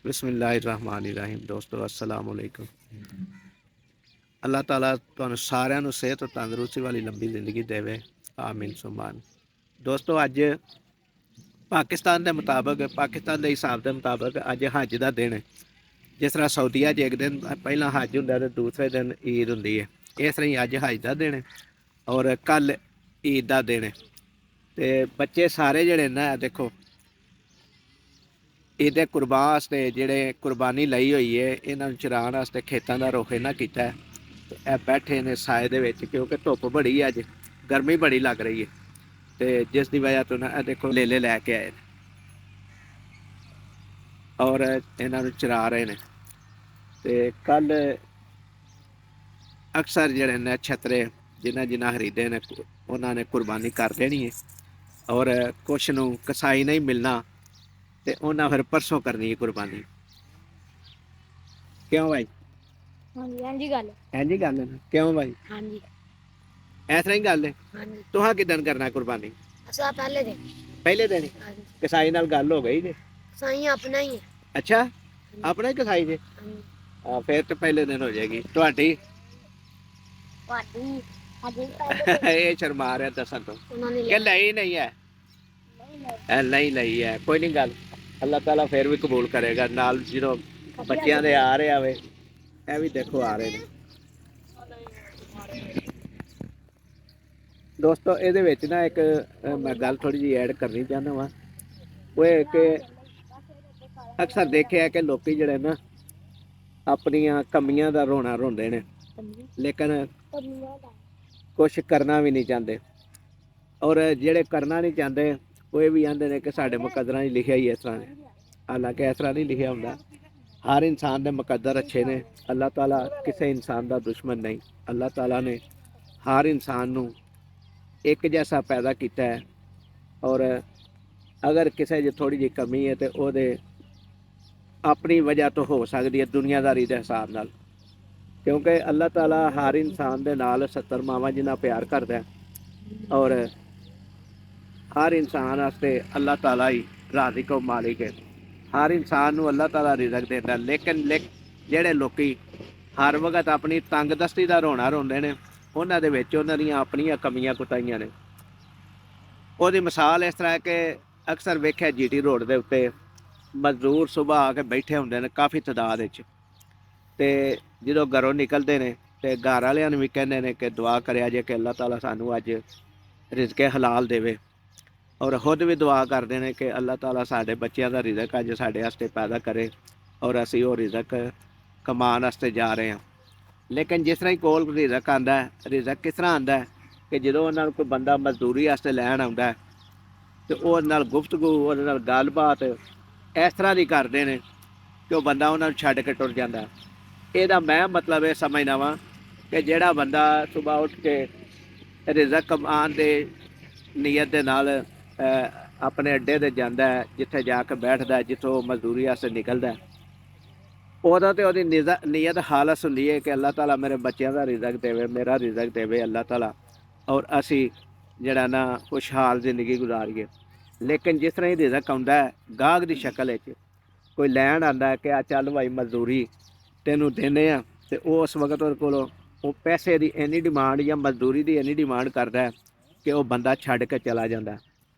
बिस्मिल्लाहिर्रहमानिर्रहीम। दोस्तों अस्सलाम वालेकुम। अल्लाह ताला तुहानू सारिਆਂ ਨੂੰ सेहत और तंदुरुस्ती वाली लंबी जिंदगी देवे, आमीन सुमान। दोस्तों अज पाकिस्तान के मुताबिक पाकिस्तान के हिसाब के मुताबिक अज हज का दिन है। जिस तरह सऊदीया च एक दिन पहला हज होंगे तो दूसरे दिन ईद होंगी है, इस तरह अज हज का दिन है और कल ईद का दिन है। तो बच्चे सारे जड़े ना देखो ਇਹਦੇ ਕੁਰਬਾਨ ਵਾਸਤੇ ਜਿਹੜੇ ਕੁਰਬਾਨੀ ਲਈ ਹੋਈ ਹੈ, ਇਹਨਾਂ ਨੂੰ ਚਰਾਉਣ ਵਾਸਤੇ ਖੇਤਾਂ ਦਾ ਰੁੱਖ ਇਹਨਾਂ ਕੀਤਾ ਹੈ। ਇਹ ਬੈਠੇ ਨੇ ਸਾਏ ਦੇ ਵਿੱਚ ਕਿਉਂਕਿ ਧੁੱਪ ਬੜੀ ਹੈ, ਅੱਜ ਗਰਮੀ ਬੜੀ ਲੱਗ ਰਹੀ ਹੈ ਤੇ ਜਿਸ ਦੀ ਵਜ੍ਹਾ ਤੋਂ ਨਾ ਇਹ ਦੇਖੋ ਲੇਲੇ ਲੈ ਕੇ ਆਏ ਨੇ ਔਰ ਇਹਨਾਂ ਨੂੰ ਚਰਾ ਰਹੇ ਨੇ। ਤੇ ਕੱਲ ਅਕਸਰ ਜਿਹੜੇ ਨੇ ਛਤਰੇ ਜਿਨ੍ਹਾਂ ਖਰੀਦੇ ਨੇ ਉਹਨਾਂ ਨੇ ਕੁਰਬਾਨੀ ਕਰ ਦੇਣੀ ਹੈ ਔਰ ਕੁਛ ਨੂੰ ਕਸਾਈ ਨਹੀਂ ਮਿਲਣਾ ਤੇ ਉਹਨਾਂ ਫਿਰ ਪਰਸੋਂ ਕਰਨੀ ਹੈ ਕੁਰਬਾਨੀ। ਕਿਉਂ ਭਾਈ? ਹਾਂਜੀ ਗੱਲ ਇੰਝ ਗੱਲ ਹੈ ਨਾ? ਕਿਉਂ ਭਾਈ? ਹਾਂਜੀ ਇਸ ਤਰ੍ਹਾਂ ਹੀ ਗੱਲ ਹੈ। ਹਾਂਜੀ ਤੁਹਾਂ ਕਿਦਣ ਕਰਨਾ ਕੁਰਬਾਨੀ? ਅਸਾਂ ਪਹਿਲੇ ਦਿਨ ਹੀ? ਹਾਂਜੀ ਕਸਾਈ ਨਾਲ ਗੱਲ ਹੋ ਗਈ ਜੇ? ਸਾਈਂ ਆਪਣਾ ਹੀ ਹੈ। ਅੱਛਾ, ਆਪਣਾ ਹੀ ਕਸਾਈ ਜੇ? ਹਾਂਜੀ ਫਿਰ ਤਾਂ ਪਹਿਲੇ ਦਿਨ ਹੋ ਜਾਏਗੀ ਤੁਹਾਡੀ। ਵਾਦੀ ਅਜੇ ਪਹਿਲੇ ਇਹ ਸ਼ਰਮਾ ਰਿਹਾ ਦੱਸਣ ਤੋਂ ਉਹਨਾਂ ਨੇ ਕਿ ਲਈ ਨਹੀਂ ਹੈ। ਨਹੀਂ ਲਈ ਹੈ, ਕੋਈ ਨਹੀਂ ਗੱਲ, ਅੱਲਾਹ ਤਾਲਾ ਫਿਰ ਵੀ ਕਬੂਲ ਕਰੇਗਾ। ਨਾਲ ਜਦੋਂ ਬੱਚਿਆਂ ਦੇ ਆ ਰਹੇ ਆਵੇ, ਇਹ ਵੀ ਦੇਖੋ ਆ ਰਹੇ ਨੇ। ਦੋਸਤੋ ਇਹਦੇ ਵਿੱਚ ਨਾ ਇੱਕ ਮੈਂ ਗੱਲ ਥੋੜੀ ਜਿਹੀ ਐਡ ਕਰਨੀ ਚਾਹੁੰਦਾ ਵਾਂ। ਉਹ ਇਹ ਕਿ ਅਕਸਰ ਦੇਖਿਆ ਕਿ ਲੋਕੀ ਜਿਹੜੇ ਨਾ ਆਪਣੀਆਂ ਕਮੀਆਂ ਦਾ ਰੋਣਾ ਰੋਂਦੇ ਨੇ, ਲੇਕਿਨ ਕੁਛ ਕਰਨਾ ਵੀ ਨਹੀਂ ਚਾਹੁੰਦੇ। ਔਰ ਜਿਹੜੇ ਕਰਨਾ ਨਹੀਂ ਚਾਹੁੰਦੇ ਉਹ ਇਹ ਵੀ ਆਂਦੇ ਨੇ ਕਿ ਸਾਡੇ ਮੁਕੱਦਰਾਂ 'ਚ ਲਿਖਿਆ ਹੀ ਇਸ ਤਰ੍ਹਾਂ ਹੈ। ਹਾਲਾਂਕਿ ਇਸ ਤਰ੍ਹਾਂ ਨਹੀਂ ਲਿਖਿਆ ਹੁੰਦਾ। ਹਰ ਇਨਸਾਨ ਦੇ ਮੁਕੱਦਰ ਅੱਛੇ ਨੇ। ਅੱਲਾਹ ਤਾਲਾ ਕਿਸੇ ਇਨਸਾਨ ਦਾ ਦੁਸ਼ਮਣ ਨਹੀਂ। ਅੱਲਾਹ ਤਾਲਾ ਨੇ ਹਰ ਇਨਸਾਨ ਨੂੰ ਇੱਕ ਜੈਸਾ ਪੈਦਾ ਕੀਤਾ ਹੈ ਔਰ ਅਗਰ ਕਿਸੇ 'ਚ ਥੋੜ੍ਹੀ ਜਿਹੀ ਕਮੀ ਹੈ ਤੇ ਉਹਦੇ ਆਪਣੀ ਵਜ੍ਹਾ ਤੋਂ ਹੋ ਸਕਦੀ ਹੈ, ਦੁਨੀਆਦਾਰੀ ਦੇ ਹਿਸਾਬ ਨਾਲ। ਕਿਉਂਕਿ ਅੱਲਾਹ ਤਾਲਾ ਹਰ ਇਨਸਾਨ ਦੇ ਨਾਲ 70 ਮਾਵਾਂ ਜਿੰਨਾ ਪਿਆਰ ਕਰਦਾ ਔਰ ਹਰ ਇਨਸਾਨ ਵਾਸਤੇ ਅੱਲਾਹ ਤਾਲਾ ਹੀ ਰਾਜ਼ਿਕ ਓ ਮਾਲਿਕ ਹੈ। ਹਰ ਇਨਸਾਨ ਨੂੰ ਅੱਲਾਹ ਤਾਲਾ ਰਿਜ਼ਕ ਦਿੰਦਾ, ਲੇਕਿਨ ਜਿਹੜੇ ਲੋਕੀ ਹਰ ਵਕਤ ਆਪਣੀ ਤੰਗਦਸਤੀ ਦਾ ਰੋਣਾ ਰੋਂਦੇ ਨੇ, ਉਹਨਾਂ ਦੇ ਵਿੱਚ ਉਹਨਾਂ ਦੀਆਂ ਆਪਣੀਆਂ ਕਮੀਆਂ ਕੁਤਾਈਆਂ ਨੇ। ਉਹਦੀ ਮਿਸਾਲ ਇਸ ਤਰ੍ਹਾਂ ਹੈ ਕਿ ਅਕਸਰ ਵੇਖਿਆ GT ਰੋਡ ਦੇ ਉੱਤੇ ਮਜ਼ਦੂਰ ਸੁਬਾਹ ਆ ਕੇ ਬੈਠੇ ਹੁੰਦੇ ਨੇ ਕਾਫੀ ਤਾਦਾਦ ਵਿੱਚ, ਤੇ ਜਦੋਂ ਘਰੋਂ ਨਿਕਲਦੇ ਨੇ ਤੇ ਘਰ ਵਾਲਿਆਂ ਨੂੰ ਵੀ ਕਹਿੰਦੇ ਨੇ ਕਿ ਦੁਆ ਕਰਿਆ ਜੇ ਕਿ ਅੱਲਾਹ ਤਾਲਾ ਸਾਨੂੰ ਅੱਜ ਰਿਜ਼ਕੇ ਹਲਾਲ ਦੇਵੇ, ਔਰ ਖੁਦ ਵੀ ਦੁਆ ਕਰਦੇ ਨੇ ਕਿ ਅੱਲਾਹ ਤਾਲਾ ਸਾਡੇ ਬੱਚਿਆਂ ਦਾ ਰਿਜ਼ਕ ਅੱਜ ਸਾਡੇ ਵਾਸਤੇ ਪੈਦਾ ਕਰੇ ਔਰ ਅਸੀਂ ਉਹ ਰਿਜ਼ਕ ਕਮਾਉਣ ਵਾਸਤੇ ਜਾ ਰਹੇ ਹਾਂ। ਲੇਕਿਨ ਜਿਸ ਤਰ੍ਹਾਂ ਹੀ ਕੋਲ ਰਿਜ਼ਕ ਆਉਂਦਾ ਹੈ, ਰਿਜ਼ਕ ਕਿਸ ਤਰ੍ਹਾਂ ਆਉਂਦਾ ਹੈ ਕਿ ਜਦੋਂ ਉਹਨਾਂ ਨੂੰ ਕੋਈ ਬੰਦਾ ਮਜ਼ਦੂਰੀ ਵਾਸਤੇ ਲੈਣ ਆਉਂਦਾ ਹੈ ਤੇ ਉਹਦੇ ਨਾਲ ਗੁਫ਼ਤਗੂ, ਉਹਦੇ ਨਾਲ ਗੱਲਬਾਤ ਇਸ ਤਰ੍ਹਾਂ ਦੀ ਕਰਦੇ ਨੇ ਕਿ ਉਹ ਬੰਦਾ ਉਹਨਾਂ ਨੂੰ ਛੱਡ ਕੇ ਟੁਰ ਜਾਂਦਾ। ਇਹਦਾ ਮੈਂ ਮਤਲਬ ਇਹ ਸਮਝਦਾ ਵਾਂ ਕਿ ਜਿਹੜਾ ਬੰਦਾ ਸੁਬਾਹ ਉੱਠ ਕੇ ਰਿਜ਼ਕ ਕਮਾਉਣ ਦੇ ਨੀਅਤ ਦੇ ਨਾਲ ਆਪਣੇ ਅੱਡੇ 'ਤੇ ਜਾਂਦਾ ਹੈ, ਜਿੱਥੇ ਜਾ ਕੇ ਬੈਠਦਾ, ਜਿੱਥੋਂ ਮਜ਼ਦੂਰੀ ਵਾਸਤੇ ਨਿਕਲਦਾ, ਉਦੋਂ ਤੇ ਉਹਦੀ ਨੀਅਤ ਖਾਲਸ ਹੁੰਦੀ ਹੈ ਕਿ ਅੱਲਾਹ ਤਾਲਾ ਮੇਰੇ ਬੱਚਿਆਂ ਦਾ ਰਿਜ਼ਕ ਦੇਵੇ, ਮੇਰਾ ਰਿਜ਼ਕ ਦੇਵੇ ਅੱਲਾਹ ਤਾਲਾ, ਔਰ ਅਸੀਂ ਜਿਹੜਾ ਨਾ ਖੁਸ਼ਹਾਲ ਜ਼ਿੰਦਗੀ ਗੁਜ਼ਾਰੀਏ। ਲੇਕਿਨ ਜਿਸ ਤਰ੍ਹਾਂ ਹੀ ਰਿਜ਼ਕ ਆਉਂਦਾ ਹੈ ਗਾਹਕ ਦੀ ਸ਼ਕਲ ਵਿੱਚ, ਕੋਈ ਲੈਣ ਆਉਂਦਾ ਹੈ ਕਿ ਆ ਚੱਲ ਭਾਈ ਮਜ਼ਦੂਰੀ ਤੈਨੂੰ ਦਿੰਦੇ ਆ, ਤੇ ਉਹ ਉਸ ਵਕਤ ਉਹਦੇ ਕੋਲੋਂ ਉਹ ਪੈਸੇ ਦੀ ਇੰਨੀ ਡਿਮਾਂਡ ਜਾਂ ਮਜ਼ਦੂਰੀ ਦੀ ਇੰਨੀ ਡਿਮਾਂਡ ਕਰਦਾ ਕਿ ਉਹ ਬੰਦਾ ਛੱਡ ਕੇ ਚਲਾ ਜਾਂਦਾ।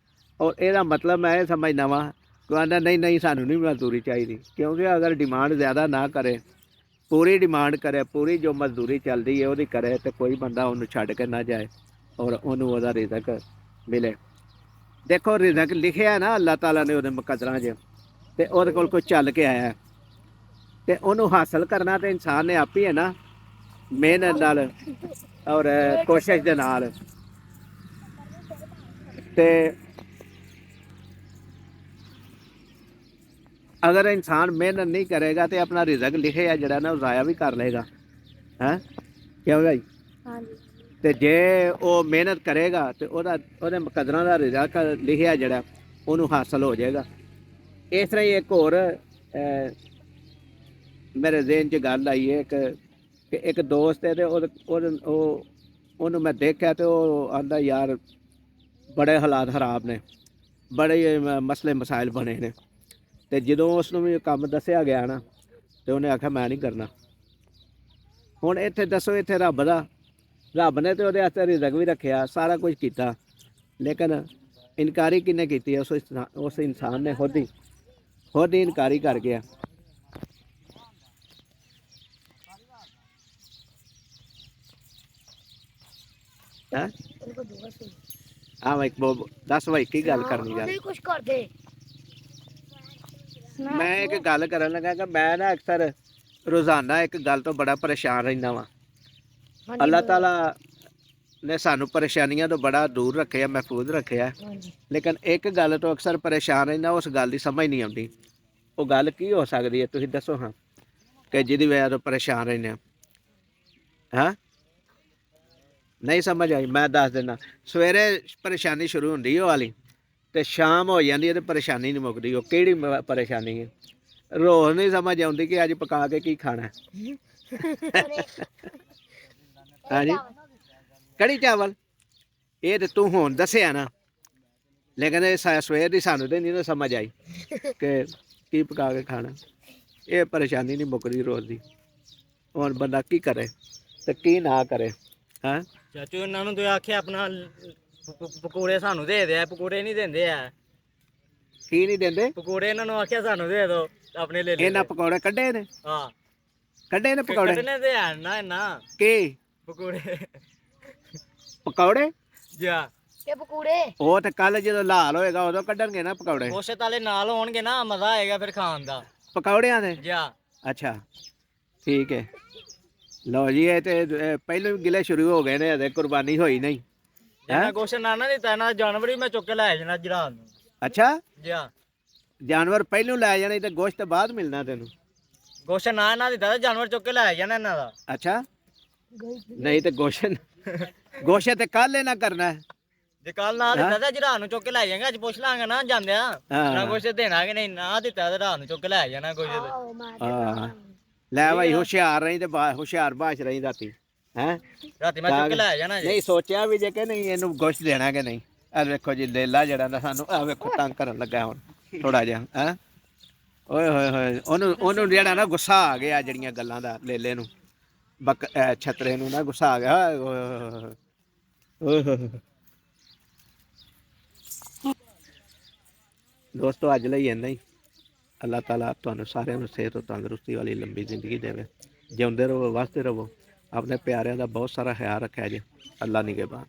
ਔਰ ਇਹਦਾ ਮਤਲਬ ਮੈਂ ਇਹ ਸਮਝਦਾ ਵਾਂ ਕਿ ਆਂਦਾ ਨਹੀਂ ਸਾਨੂੰ ਨਹੀਂ ਮਜ਼ਦੂਰੀ ਚਾਹੀਦੀ, ਕਿਉਂਕਿ ਅਗਰ ਡਿਮਾਂਡ ਜ਼ਿਆਦਾ ਨਾ ਕਰੇ, ਪੂਰੀ ਡਿਮਾਂਡ ਕਰੇ, ਪੂਰੀ ਜੋ ਮਜ਼ਦੂਰੀ ਚੱਲਦੀ ਹੈ ਉਹਦੀ ਕਰੇ, ਤੇ ਕੋਈ ਬੰਦਾ ਉਹਨੂੰ ਛੱਡ ਕੇ ਨਾ ਜਾਏ ਔਰ ਉਹਨੂੰ ਉਹਦਾ ਰਿਜ਼ਕ ਮਿਲੇ। ਦੇਖੋ ਰਿਜ਼ਕ ਲਿਖਿਆ ਨਾ ਅੱਲਾਹ ਤਾਲਾ ਨੇ ਉਹਦੇ ਮੁਕੱਦਰਾਂ 'ਚ, ਤੇ ਉਹਦੇ ਕੋਲ ਕੋਈ ਚੱਲ ਕੇ ਆਇਆ ਤੇ ਉਹਨੂੰ ਹਾਸਲ ਕਰਨਾ ਤੇ ਇਨਸਾਨ ਨੇ ਆਪ ਹੀ ਹੈ ਨਾ, ਮਿਹਨਤ ਨਾਲ ਔਰ ਕੋਸ਼ਿਸ਼ ਦੇ ਨਾਲ। ਤੇ ਅਗਰ ਇਨਸਾਨ ਮਿਹਨਤ ਨਹੀਂ ਕਰੇਗਾ ਤੇ ਆਪਣਾ ਰਿਜ਼ਕ ਲਿਖਿਆ ਜਿਹੜਾ ਨਾ ਉਹ ਜ਼ਾਇਆ ਵੀ ਕਰ ਲਏਗਾ। ਹੈਂ ਕਿਉਂ ਭਾਈ? ਹਾਂਜੀ ਤੇ ਜੇ ਉਹ ਮਿਹਨਤ ਕਰੇਗਾ ਤੇ ਉਹਦੇ ਮੁਕੱਦਰਾਂ ਦਾ ਰਿਜ਼ਕ ਲਿਖਿਆ ਜਿਹੜਾ ਉਹਨੂੰ ਹਾਸਲ ਹੋ ਜਾਏਗਾ। ਇਸ ਤਰ੍ਹਾਂ ਹੀ ਇੱਕ ਹੋਰ ਮੇਰੇ ਜ਼ਿਹਨ 'ਚ ਗੱਲ ਆਈ ਹੈ ਕਿ ਇੱਕ ਦੋਸਤ ਹੈ ਤੇ ਉਹਨੂੰ ਮੈਂ ਦੇਖਿਆ ਤੇ ਉਹ ਆਂਦਾ ਯਾਰ ਬੜੇ ਹਾਲਾਤ ਖਰਾਬ ਨੇ, ਬੜੇ ਮਸਲੇ ਮਸਾਇਲ ਬਣੇ ਨੇ, ਤੇ ਜਦੋਂ ਉਸ ਨੂੰ ਵੀ ਕੰਮ ਦੱਸਿਆ ਗਿਆ ਨਾ ਤੇ ਉਹਨੇ ਆਖਿਆ ਮੈਂ ਨਹੀਂ ਕਰਨਾ। ਹੁਣ ਇੱਥੇ ਦੱਸੋ, ਇੱਥੇ ਰੱਬ ਨੇ ਤੇ ਉਹਦੇ ਵਾਸਤੇ ਰਿਜ਼ਕ ਵੀ ਰੱਖਿਆ, ਸਾਰਾ ਕੁਝ ਕੀਤਾ, ਲੇਕਿਨ ਇਨਕਾਰੀ ਕਿਹਨੇ ਕੀਤੀ ਹੈ? ਉਸ ਇਨਸਾਨ ਨੇ ਖੁਦ ਹੀ ਇਨਕਾਰੀ ਕਰ ਗਿਆ। ਹੈਂ ਆ ਮੈਂ ਦੱਸ ਭਾਈ ਕੀ ਗੱਲ ਕਰਨੀ ਗੱਲ? ਨਹੀਂ ਕੁਝ ਕਰਦੇ। ਮੈਂ ਇੱਕ ਗੱਲ ਕਰਨ ਲੱਗਾ ਕਿ ਮੈਂ ਨਾ ਅਕਸਰ ਰੋਜ਼ਾਨਾ ਇੱਕ ਗੱਲ ਤੋਂ ਬੜਾ ਪਰੇਸ਼ਾਨ ਰਹਿੰਦਾ ਵਾਂ। ਅੱਲਾਹ ਤਾਲਾ ਨੇ ਸਾਨੂੰ ਪਰੇਸ਼ਾਨੀਆਂ ਤੋਂ ਬੜਾ ਦੂਰ ਰੱਖਿਆ, ਮਹਿਫੂਜ਼ ਰੱਖਿਆ, ਲੇਕਿਨ ਇੱਕ ਗੱਲ ਤੋਂ ਅਕਸਰ ਪਰੇਸ਼ਾਨ ਰਹਿੰਦਾ, ਉਸ ਗੱਲ ਦੀ ਸਮਝ ਨਹੀਂ ਆਉਂਦੀ। ਉਹ ਗੱਲ ਕੀ ਹੋ ਸਕਦੀ ਹੈ? ਤੁਸੀਂ ਦੱਸੋ ਹਾਂ, ਕਿ ਜਿਹਦੀ ਵਜ੍ਹਾ ਤੋਂ ਪਰੇਸ਼ਾਨ ਰਹਿੰਦੇ ਹਾਂ। ਨਹੀਂ ਸਮਝ ਆਈ? ਮੈਂ ਦੱਸ ਦਿੰਦਾ। ਸਵੇਰੇ ਪਰੇਸ਼ਾਨੀ ਸ਼ੁਰੂ ਹੁੰਦੀ ਉਹ ਵਾਲੀ, ਤੇ ਸ਼ਾਮ ਹੋ ਜਾਂਦੀ ਹੈ ਤੇ ਪਰੇਸ਼ਾਨੀ ਨਹੀਂ ਮੁੱਕਦੀ। ਉਹ ਕਿਹੜੀ ਪਰੇਸ਼ਾਨੀ ਹੈ? ਰੋਜ਼ ਨਹੀਂ ਸਮਝ ਆਉਂਦੀ ਕਿ ਅੱਜ ਪਕਾ ਕੇ ਕੀ ਖਾਣਾ। ਹਾਂਜੀ, ਕੜੀ ਚਾਵਲ। ਇਹ ਤੇ ਤੂੰ ਹੁਣ ਦੱਸਿਆ ਨਾ, ਲੇਕਿਨ ਇਹ ਸਵੇਰ ਦੀ ਸਾਨੂੰ ਤੇ ਨਹੀਂ ਨਾ ਸਮਝ ਆਈ ਕਿ ਕੀ ਪਕਾ ਕੇ ਖਾਣਾ। ਇਹ ਪਰੇਸ਼ਾਨੀ ਨਹੀਂ ਮੁੱਕਦੀ ਰੋਜ਼ ਦੀ। ਹੁਣ ਬੰਦਾ ਕੀ ਕਰੇ ਤੇ ਕੀ ਨਾ ਕਰੇ। ਹਾਂ ਚਾਚੂ, ਇਹਨਾਂ ਨੂੰ ਤੁਸੀਂ ਆਖਿਆ ਆਪਣਾ ਪਕੌੜੇ ਸਾਨੂੰ ਦੇ ਦੇ, ਪਕੌੜੇ ਨਹੀਂ ਦਿੰਦੇ ਆ। ਕੀ ਨਹੀਂ ਦਿੰਦੇ? ਪਕੌੜੇ ਇਹਨਾਂ ਨੂੰ ਆਖਿਆ ਸਾਨੂੰ ਦੇ ਦਿਓ, ਆਪਣੇ ਲੈ ਲੈ। ਇਹਨਾਂ ਪਕੌੜੇ ਕੱਢੇ ਨੇ? ਹਾਂ, ਕੱਢੇ ਨੇ ਪਕੌੜੇ। ਕੱਢਣੇ ਤੇ ਆ ਨਾ ਕੀ ਪਕੌੜੇ? ਪਕੌੜੇ ਜਾ ਇਹ ਪਕੌੜੇ ਉਹ ਤੇ ਕੱਲ ਜਦੋਂ ਲਾਲ ਹੋਏਗਾ ਉਦੋਂ ਕੱਢਣਗੇ ਨਾ ਪਕੌੜੇ। ਗੋਸ਼ੇ ਤਾਲੇ ਨਾਲ ਹੋਣਗੇ ਨਾ, ਮਜ਼ਾ ਆਏਗਾ ਫਿਰ ਖਾਣ ਦਾ ਪਕੌੜਿਆਂ ਦੇ। ਜਾ ਅੱਛਾ ਠੀਕ ਹੈ। ਲਓ ਜੀ, ਇਹ ਤੇ ਪਹਿਲੇ ਵੀ ਗਿਲੇ ਸ਼ੁਰੂ ਹੋ ਗਏ ਨੇ, ਅਜੇ ਕੁਰਬਾਨੀ ਹੋਈ ਨਹੀਂ। ਮੈਂ ਗੋਸ਼ੇ ਨਾ ਦਿੱਤਾ ਨਾ, ਜਾਨਵਰ ਹੀ ਮੈਂ ਚੁੱਕ ਕੇ ਲੈ ਜਾਣਾ ਜਰਾ ਨੂੰ। ਅੱਛਾ, ਜਾ ਜਾਨਵਰ ਪਹਿਲੋਂ ਲੈ ਜਾਣੇ ਤੇ ਗੋਸ਼ਤ ਬਾਅਦ ਮਿਲਣਾ ਤੈਨੂੰ? ਗੋਸ਼ਾ ਨਾ ਦਿੱਤਾ ਤਾਂ ਜਾਨਵਰ ਚੁੱਕ ਕੇ ਲੈ ਜਾਣਾ ਇਹਨਾਂ ਦਾ। ਅੱਛਾ, ਨਹੀਂ ਤੇ ਗੋਸ਼ੇ ਤੇ ਕੱਲ ਇਹ ਨਾ ਕਰਨਾ। ਜੇ ਕੱਲ ਨਾ ਦਿੱਤਾ ਤਾਂ ਜਰਾ ਨੂੰ ਚੁੱਕ ਕੇ ਲੈ ਜਾਏਗਾ। ਅੱਜ ਪੁੱਛ ਲਾਂਗਾ ਨਾ ਜਾਂਦਿਆਂ, ਨਾ ਗੋਸ਼ੇ ਦੇਣਾ ਕਿ ਨਹੀਂ। ਨਾ ਦਿੱਤਾ ਤਾਂ ਰਾਤ ਨੂੰ ਚੁੱਕ ਕੇ ਲੈ ਜਾਣਾ ਗੋਸ਼ੇ ਤੇ। ਹਾਂ ਲੈ ਭਾਈ, ਹੁਸ਼ਿਆਰ ਰਹੀ ਤੇ ਹੁਸ਼ਿਆਰ ਬਾਸ਼ ਰਹੀ ਰਾਤੀ। ਹੈਂ, ਰਾਤੀ ਮੈਂ ਚੁੱਕ ਕੇ ਲੈ ਜਾਣਾ ਜੀ। ਨਹੀਂ ਸੋਚਿਆ ਵੀ ਜੇ ਕਿ ਨਹੀਂ ਇਹਨੂੰ ਗੋਸ਼ਤ ਦੇਣਾ ਕਿ ਨਹੀਂ। ਆ ਵੇਖੋ ਜੀ ਲੇਲਾ ਜਿਹੜਾ ਨਾ ਸਾਨੂੰ, ਆ ਵੇਖੋ ਤੰਗ ਕਰਨ ਲੱਗਾ ਹੁਣ ਥੋੜਾ ਜਿਹਾ। ਹੈਂ, ਓਏ ਹੋਏ ਹੋਏ, ਉਹਨੂੰ ਜਿਹੜਾ ਨਾ ਗੁੱਸਾ ਆ ਗਿਆ ਜਿਹੜੀਆਂ ਗੱਲਾਂ ਦਾ, ਲੇਲੇ ਨੂੰ, ਛਤਰੇ ਨੂੰ ਨਾ ਗੁੱਸਾ ਆ ਗਿਆ। ਓਏ ਹੋਏ। ਦੋਸਤੋ, ਅੱਜ ਲਈ ਇੰਨਾ ਹੀ। ਅੱਲਾਹ ਤਾਲਾ ਤੁਹਾਨੂੰ ਸਾਰਿਆਂ ਨੂੰ ਸਿਹਤ ਤੰਦਰੁਸਤੀ ਵਾਲੀ ਲੰਬੀ ਜ਼ਿੰਦਗੀ ਦੇਵੇ। ਜਿਉਂਦੇ ਰਹੋ, ਵਸਦੇ ਰਹੋ। ਆਪਣੇ ਪਿਆਰਿਆਂ ਦਾ ਬਹੁਤ ਸਾਰਾ ਖਿਆਲ ਰੱਖਿਆ ਜੀ। ਅੱਲਾ ਨਿਗਹਿਬਾਨ।